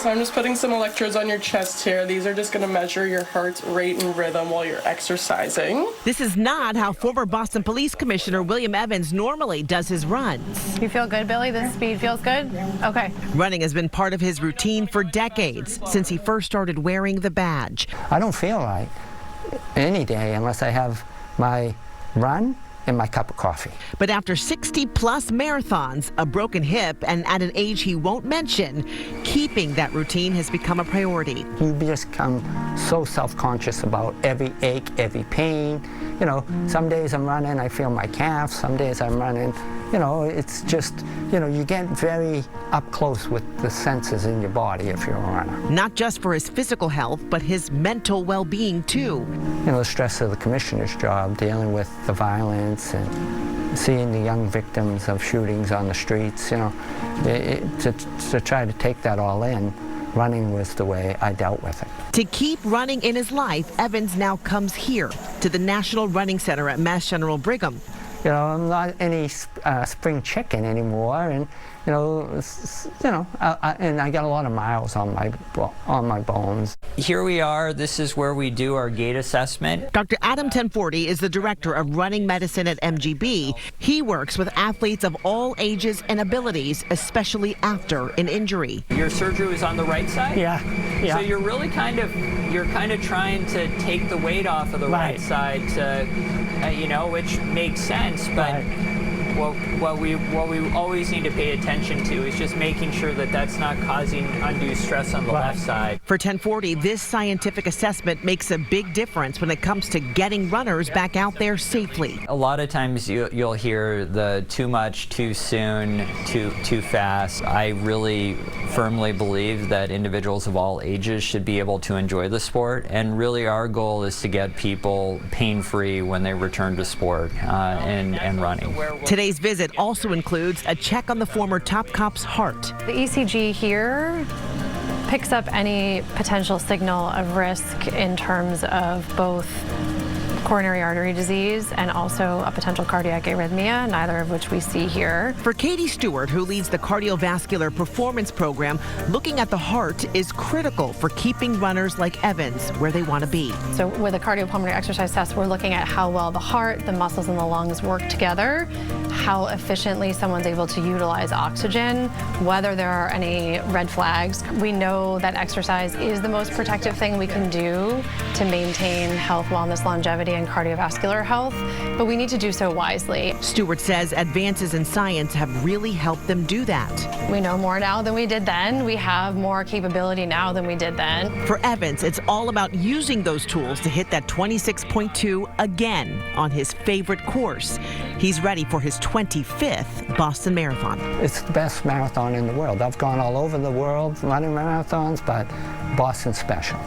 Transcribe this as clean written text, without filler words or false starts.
So I'm just putting some electrodes on your chest here. These are just going to measure your heart rate and rhythm while you're exercising. This is not how former Boston Police Commissioner William Evans normally does his runs. You feel good, Billy? The speed feels good? Okay. Running has been part of his routine for decades, since he first started wearing the badge. I don't feel right any day unless I have my run and my cup of coffee. But after 60-plus marathons, a broken hip, and at an age he won't mention, keeping that routine has become a priority. You just become so self-conscious about every ache, every pain. You know, some days I'm running, I feel my calves. Some days I'm running, you know, it's just, you know, you get very up close with the senses in your body if you're a runner. Not just for his physical health, but his mental well-being, too. You know, the stress of the commissioner's job, dealing with the violence and seeing the young victims of shootings on the streets, you know, to try to take that all in, running was the way I dealt with it. To keep running in his life, Evans now comes here to the National Running Center at Mass General Brigham. You know, I'm not any spring chicken anymore, and and I got a lot of miles on my bones. Here we are. This is where we do our gait assessment. Dr. Adam 1040 is the director of running medicine at MGB. He works with athletes of all ages and abilities, especially after an injury. Your surgery was on the right side? Yeah. So you're really kind of trying to take the weight off of the right side to, which makes sense, but what we always need to pay attention to is just making sure that that's not causing undue stress on the left side. For 1040, this scientific assessment makes a big difference when it comes to getting runners back out there safely. A lot of times you'll hear the too much, too soon, too fast. I really firmly believe that individuals of all ages should be able to enjoy the sport, and really our goal is to get people pain-free when they return to sport and running. Today's visit also includes a check on the former top cop's heart. The ECG here picks up any potential signal of risk in terms of both coronary artery disease and also a potential cardiac arrhythmia, neither of which we see here. For Katie Stewart, who leads the cardiovascular performance program, looking at the heart is critical for keeping runners like Evans where they want to be. So with a cardiopulmonary exercise test, we're looking at how well the heart, the muscles, and the lungs work together, how efficiently someone's able to utilize oxygen, whether there are any red flags. We know that exercise is the most protective thing we can do to maintain health, wellness, longevity, and cardiovascular health, but we need to do so wisely. Stewart says advances in science have really helped them do that. We know more now than we did then. We have more capability now than we did then. For Evans, it's all about using those tools to hit that 26.2 again on his favorite course. He's ready for his 25th Boston Marathon. It's the best marathon in the world. I've gone all over the world running marathons, but Boston's special.